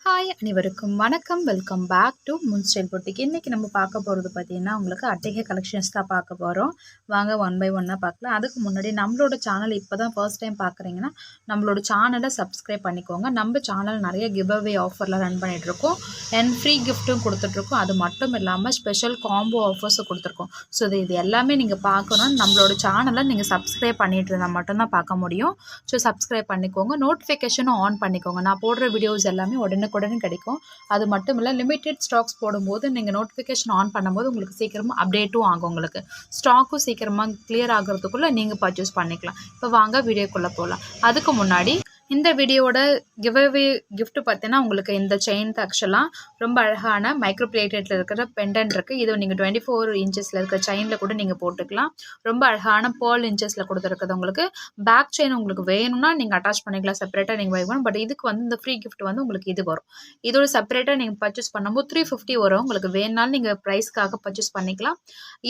Hi அனைவருக்கும் வணக்கம். Welcome back to முன் ஸ்டைல் பொட்டிக். இன்றைக்கி நம்ம பார்க்க போகிறது பார்த்திங்கன்னா உங்களுக்கு அட்டிகை கலெக்ஷன்ஸ் தான் பார்க்க போகிறோம். வாங்க ஒன் பை ஒன்னாக பார்க்கலாம். அதுக்கு முன்னாடி நம்மளோட சேனல் இப்போ தான் ஃபர்ஸ்ட் டைம் பார்க்குறீங்கன்னா நம்மளோட சேனலை சப்ஸ்கிரைப் பண்ணிக்கோங்க. நம்ம சேனல் நிறைய கிவ் அவே ஆஃபர்லாம் ரன் பண்ணிகிட்ருக்கோம் அண்ட் ஃப்ரீ கிஃப்ட்டும் கொடுத்துட்ருக்கோம். அது மட்டும் இல்லாமல் ஸ்பெஷல் காம்போ ஆஃபர்ஸும் கொடுத்துருக்கோம். ஸோ இது எல்லாமே நீங்கள் பார்க்கணும். நம்மளோட சேனலை நீங்கள் சப்ஸ்கிரைப் பண்ணிட்டு இருந்தால் மட்டும்தான் பார்க்க முடியும். ஸோ சப்ஸ்கிரைப் பண்ணிக்கோங்க, நோட்டிஃபிகேஷனும் ஆன் பண்ணிக்கோங்க. நான் போடுற வீடியோஸ் எல்லாமே உடனுக்குடன் கிடைக்கும். அது மட்டும் இல்லை, லிமிடெட் ஸ்டாக்ஸ் போடும்போது நீங்கள் நோட்டிஃபிகேஷன் ஆன் பண்ணும்போது உங்களுக்கு சீக்கிரமாக அப்டேட்டும் ஆகும். உங்களுக்கு ஸ்டாக்கும் சீக்கிரமாக கிளியர் ஆகிறதுக்குள்ளே நீங்கள் பர்ச்சேஸ் பண்ணிக்கலாம். இப்போ வாங்க வீடியோக்குள்ளே போகலாம். அதுக்கு முன்னாடி இந்த வீடியோவோட கிவ்அவே கிஃப்ட் பார்த்தீங்கன்னா உங்களுக்கு இந்த செயின் ஆக்சுவலாக ரொம்ப அழகான மைக்ரோ பிளேட்டடில் இருக்கிற பெண்டன்ட் இருக்குது. இது நீங்கள் 24 இன்ச்சஸில் இருக்கிற செயினில் கூட நீங்கள் போட்டுக்கலாம். ரொம்ப அழகான பேர்ல் இன்ச்சஸில் கொடுத்துருக்குது. உங்களுக்கு பேக் செயின் உங்களுக்கு வேணும்னா நீங்கள் அட்டாச் பண்ணிக்கலாம், செப்பரேட்டாக நீங்கள் வைக்கணும். பட் இதுக்கு வந்து இந்த ஃப்ரீ கிஃப்ட் வந்து உங்களுக்கு இது வரும். இதோட செப்பரேட்டாக நீங்கள் பர்ச்சேஸ் பண்ணும்போது 350 வரும். உங்களுக்கு வேணுனாலும் நீங்கள் ப்ரைஸ்க்காக பர்ச்சேஸ் பண்ணிக்கலாம்.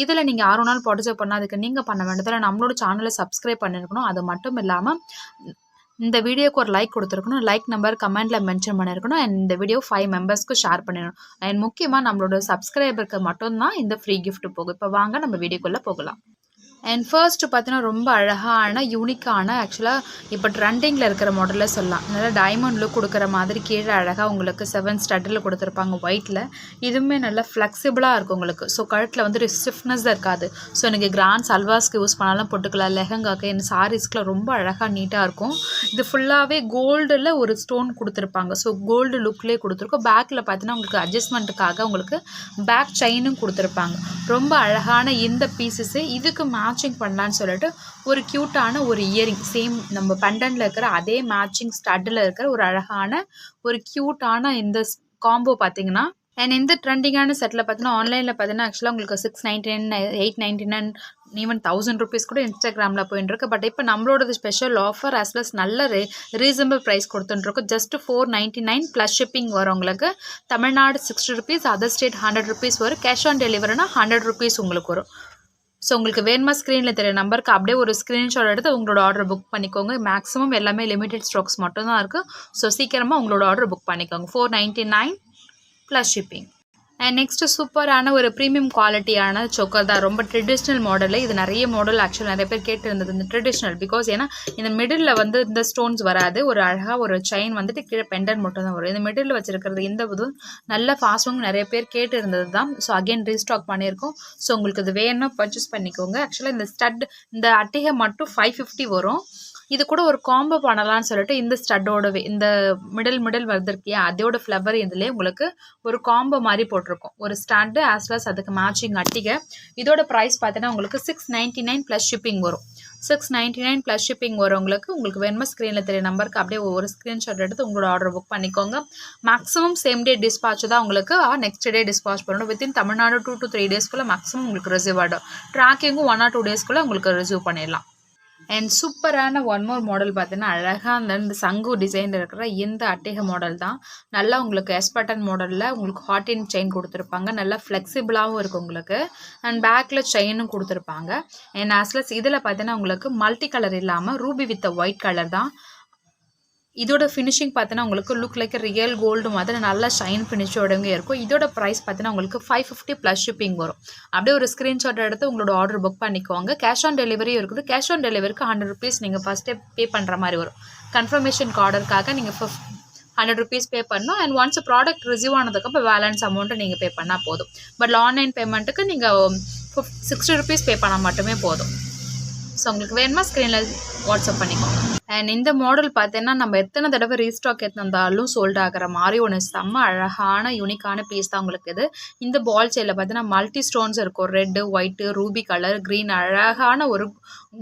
இதில் நீங்கள் யாரும் நாள் பார்ட்டிசிபேட் பண்ணால் அதுக்கு நீங்கள் பண்ண வேண்டியதில் நம்மளோட சேனலை சப்ஸ்கிரைப் பண்ணியிருக்கணும். அது மட்டும் இல்லாமல் இந்த வீடியோக்கு ஒரு லைக் கொடுத்துருக்கணும், லைக் நம்பர் கமெண்ட்டில் மென்ஷன் பண்ணியிருக்கணும். அண்ட் இந்த வீடியோ 5 மெம்பர்ஸ்க்கு ஷேர் பண்ணிடணும். அண்ட் முக்கியமாக நம்மளோட சப்ஸ்கிரைபருக்கு மட்டும்தான் இந்த ஃப்ரீ கிஃப்ட் போகும். இப்போ வாங்க நம்ம வீடியோக்குள்ளே போகலாம். அண்ட் ஃபர்ஸ்ட் பார்த்தீங்கன்னா ரொம்ப அழகான யூனிக்கான ஆக்சுவலாக இப்போ ட்ரெண்டிங்கில் இருக்கிற மாடலில் சொல்லலாம். நல்லா டைமண்ட் லுக் கொடுக்குற மாதிரி கீழே அழகாக உங்களுக்கு 7 ஸ்டட்டில் கொடுத்துருப்பாங்க ஒயிட்டில். இதுவுமே நல்லா ஃப்ளெக்சிபிளாக இருக்கும் உங்களுக்கு. ஸோ கழுத்தில் வந்து ஒரு ஸ்டிஃப்னஸ் இருக்காது. ஸோ நீங்கள் கிராண்ட் சல்வாஸ்க்கு யூஸ் பண்ணாலும் போட்டுக்கலாம், லெஹங்காக்கு இந்த சாரீஸ்க்குலாம் ரொம்ப அழகாக நீட்டாக இருக்கும். இது ஃபுல்லாகவே கோல்டில் ஒரு ஸ்டோன் கொடுத்துருப்பாங்க. ஸோ கோல்டு லுக்லேயே கொடுத்துருக்கோம். பேக்கில் பார்த்தீங்கன்னா உங்களுக்கு அட்ஜஸ்ட்மெண்ட்டுக்காக உங்களுக்கு பேக் செயினும் கொடுத்துருப்பாங்க. ரொம்ப அழகான இந்த பீசஸ்ஸு இதுக்கு மேட்சிங் பண்ணலான்னு சொல்லிட்டு ஒரு க்யூட்டான ஒரு இயரிங், சேம் நம்ம பெண்டன்ட்ல இருக்கிற அதே மேட்சிங் ஸ்டட்டில் இருக்கிற ஒரு அழகான ஒரு க்யூட்டான இந்த காம்போ பார்த்தீங்கன்னா. அண்ட் இந்த ட்ரெண்டிங்கான செட்டில் பார்த்தீங்கன்னா ஆன்லைனில் பார்த்தீங்கன்னா ஆக்சுவலாக உங்களுக்கு 699 899 ஈவன் 1000 ருபீஸ் கூட இன்ஸ்டாகிராமில் போயிட்டு இருக்கு. பட் இப்போ நம்மளோட ஸ்பெஷல் ஆஃபர் ஆஸ் ப்ளஸ் நல்ல ரீசனபிள் ப்ரைஸ் கொடுத்துட்டுருக்கோம். ஜஸ்ட் 499 ப்ளஸ் ஷிப்பிங் வரும். உங்களுக்கு Tamil Nadu 60 rupees, other state 100 rupees வரும். கேஷ் ஆன் டெலிவரினா 100 ருபீஸ் உங்களுக்கு வரும். ஸோ உங்களுக்கு வேணுமா ஸ்க்ரீனில் தெரிய நம்பருக்கு அப்படியே ஒரு ஸ்க்ரீன்ஷாட் எடுத்து உங்களோட ஆர்டர் புக் பண்ணிக்கோங்க. மேக்ஸிமம் எல்லாமே லிமிடெட் ஸ்டாக்ஸ் மட்டும்தான் இருக்குது. ஸோ சீக்கிரமாக உங்களோட ஆர்டர் புக் பண்ணிக்கோங்க. 499 ப்ளஸ் ஷிப்பிங். அண்ட் நெக்ஸ்ட்டு சூப்பரான ஒரு ப்ரீமியம் குவாலிட்டியான சோக்கர் தான். ரொம்ப ட்ரெடிஷ்னல் மாடலில் இது நிறைய மாடல் ஆக்சுவலாக நிறைய பேர் கேட்டு இருந்தது இந்த ட்ரெடிஷ்னல். பிகாஸ் ஏன்னா இந்த மிடில் வந்து இந்த ஸ்டோன்ஸ் வராது. ஒரு அழகாக ஒரு செயின் வந்துட்டு கீழே பெண்டன் மட்டும் தான் வரும். இந்த மிடில் வச்சிருக்கிறது இந்த இது நல்ல ஃபாஸ்ட்வாங்க நிறைய பேர் கேட்டு இருந்தது தான். ஸோ அகெயின் ரீஸ்டாக் பண்ணியிருக்கோம். ஸோ உங்களுக்கு இது வேணும்னா பர்ச்சேஸ் பண்ணிக்கோங்க. ஆக்சுவலாக இந்த ஸ்டட் இந்த அட்டிகை மட்டும் 550 வரும். இது கூட ஒரு காம்போ பண்ணலான்னு சொல்லிட்டு இந்த ஸ்டட்டோடவே இந்த மிடில் வருதுருக்கியா அதோட ஃப்ளவர் இதுலேயே உங்களுக்கு ஒரு காம்போ மாதிரி போட்டிருக்கோம். ஒரு ஸ்டட்டு ஆஸ் வெல் அதுக்கு மேட்சிங் அட்டிகை. இதோட ப்ரைஸ் பார்த்தீங்கன்னா உங்களுக்கு 699 ப்ளஸ் ஷிப்பிங் வரும். 699 ப்ளஸ் ஷிப்பிங் வரும். உங்களுக்கு வேணுமா ஸ்க்ரீனில் தெரிய நம்பருக்கு அப்படியே ஒவ்வொரு ஸ்க்ரீன்ஷாட் எடுத்து உங்களோட ஆர்டர் புக் பண்ணிக்கோங்க. மேக்ஸிமம் சேம் டே டிஸ்பாச் தான் உங்களுக்கு நெக்ஸ்ட் டே டிஸ்பாச் பண்ணணும். வித்தின் தமிழ்நாடு 2 to 3 டேஸ்க்குள்ளே மேக்ஸிமம் உங்களுக்கு ரிசீவ் ஆகிடும். ட்ராக்கிங்கும் 1 or 2 டேஸ்க்குள்ளே உங்களுக்கு ரிசீவ் பண்ணிடலாம். அண்ட் சூப்பரான ஒன் மோர் மாடல் பார்த்தீங்கன்னா அழகாக இந்த சங்கு டிசைன் இருக்கிற இந்த அட்டிகை மாடல் தான். நல்லா உங்களுக்கு எஸ் பட்டன் மாடலில் உங்களுக்கு ஹாட் இன் செயின் கொடுத்துருப்பாங்க. நல்லா ஃப்ளெக்சிபிளாகவும் இருக்குது உங்களுக்கு. அண்ட் பேக்கில் செயினும் கொடுத்துருப்பாங்க. அண்ட் ஆஸ்லஸ் இதில் பார்த்தீங்கன்னா உங்களுக்கு மல்டி கலர் இல்லாமல் ரூபி வித் ஒயிட் கலர் தான். இதோட ஃபினிஷிங் பார்த்தீங்கன்னா உங்களுக்கு லுக் லைக் ரியல் கோல்டு மாதிரி நல்லா ஷைன் ஃபினிஷோடங்க இருக்கும். இதோட ப்ரைஸ் பார்த்தீங்கன்னா உங்களுக்கு 550 ப்ளஸ் ஷிப்பிங் வரும். அப்படியே ஒரு ஸ்க்ரீன்ஷாட் எடுத்து உங்களோட ஆர்டர் புக் பண்ணிக்கோங்க. கேஷ் ஆன் டெலிவரியும் இருக்குது. கேஷ் ஆன் டெலிவரிக்கு 100 ருபீஸ் நீங்கள் ஃபஸ்ட்டே பே பண்ணுற மாதிரி வரும். கன்ஃபர்மேஷன் ஆர்டருக்காக நீங்கள் 100 ருபீஸ் பே பண்ணணும். அண்ட் ஒன்ஸ் ப்ராடக்ட் ரிசீவ் ஆனதுக்கப்புறம் பேலன்ஸ் அமௌண்ட்டு நீங்கள் பே பண்ணால் போதும். பட் ஆன்லைன் பேமெண்ட்டுக்கு நீங்கள் 60 ருபீஸ் பே பண்ணால் மட்டுமே போதும். ஸோ உங்களுக்கு வேணுமா ஸ்க்ரீனில் வாட்ஸ்அப் பண்ணிக்கோங்க. அண்ட் இந்த மாடல் பார்த்தீங்கன்னா நம்ம எத்தனை தடவை ரீஸ்டாக் எடுத்திருந்தாலும் சோல்ட் ஆகிற மாதிரி ஒன்று செம்ம அழகான யூனிக்கான பீஸ் தான் உங்களுக்கு இது. இந்த பால் செயினில் பார்த்தீங்கன்னா மல்டி ஸ்டோன்ஸ் இருக்கும். Red, white, Ruby colour, green அழகான ஒரு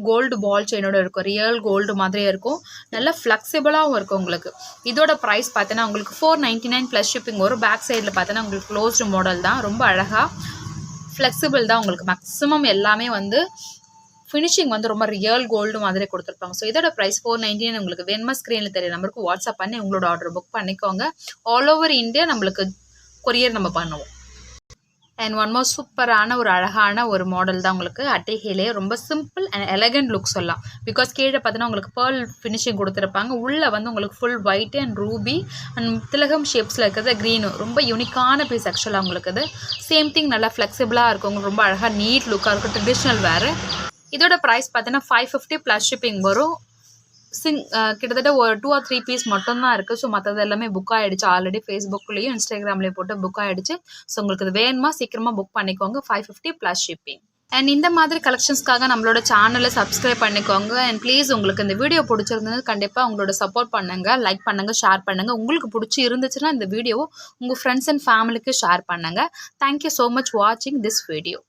கோல்டு பால் செயினோட இருக்கும். ரியல் கோல்டு மாதிரியே இருக்கும். நல்லா ஃப்ளெக்சிபிளாகவும் இருக்கும் உங்களுக்கு. இதோட ப்ரைஸ் பார்த்தீங்கன்னா உங்களுக்கு 499 ப்ளஸ் ஷிப்பிங் வரும். பேக் சைடில் பார்த்தீங்கன்னா உங்களுக்கு க்ளோஸ்டு மாடல் தான். ரொம்ப அழகாக ஃப்ளெக்சிபிள் தான் உங்களுக்கு. மேக்ஸிமம் எல்லாமே வந்து ஃபினிஷிங் வந்து ரொம்ப ரியல் கோல்டு மாதிரி கொடுத்துருப்பாங்க. ஸோ இதோட ப்ரைஸ் 499. உங்களுக்கு வேணுமா ஸ்க்ரீனில் தெரிய நம்பருக்கு வாட்ஸ்அப் பண்ணி உங்களோட ஆர்டர் புக் பண்ணிக்கோங்க. ஆல் ஓவர் இந்தியா நம்மளுக்கு கொரியர் நம்ம பண்ணுவோம். அண்ட் ஒன் மோர் சூப்பரான ஒரு அழகான ஒரு மாடல் தான் உங்களுக்கு அட்டைகளே ரொம்ப சிம்பிள் அண்ட் எலகண்ட் லுக் சொல்லலாம். பிகாஸ் கீழே பார்த்தீங்கன்னா உங்களுக்கு பேர்ல் ஃபினிஷிங் கொடுத்துருப்பாங்க. உள்ளே வந்து உங்களுக்கு full white and Ruby and திலகம் ஷேப்ஸில் இருக்கிறது க்ரீனு ரொம்ப யூனிக்கான பீஸ் ஆக்சுவலாக உங்களுக்கு இது. சேம் திங் நல்லா ஃப்ளெக்சிபிளாக இருக்கும், உங்களுக்கு ரொம்ப அழகாக நீட் லுக்காக இருக்கும், ட்ரெடிஷ்னல் வேறு. இதோட ப்ரைஸ் பார்த்தீங்கன்னா 550 ப்ளஸ் ஷிப்பிங் வரும். கிட்டத்தட்ட ஒரு 2 or 3 பீஸ் மட்டும்தான் இருக்குது. ஸோ மற்றது எல்லாமே புக் ஆகிடுச்சு ஆல்ரெடி. ஃபேஸ்புக்லேயும் இன்ஸ்டாகிராம்லேயும் போட்டு புக் ஆகிடுச்சு. ஸோ உங்களுக்கு இது வேணுமா சீக்கிரமாக புக் பண்ணிக்கோங்க. 550 ப்ளஸ் ஷிப்பிங். அண்ட் இந்த மாதிரி கலெக்ஷன்ஸ்க்காக நம்மளோட சேனலை சப்ஸ்கிரைப் பண்ணிக்கோங்க. அண்ட் ப்ளீஸ் உங்களுக்கு இந்த வீடியோ பிடிச்சிருந்தது கண்டிப்பாக உங்களோட சப்போர்ட் பண்ணுங்கள், லைக் பண்ணுங்கள், ஷேர் பண்ணுங்கள். உங்களுக்கு பிடிச்சி இருந்துச்சுன்னா இந்த வீடியோவை உங்கள் ஃப்ரெண்ட்ஸ் அண்ட் ஃபேமிலிக்கு ஷேர் பண்ணுங்கள். தேங்க்யூ ஸோ மச் வாட்சிங் திஸ் வீடியோ.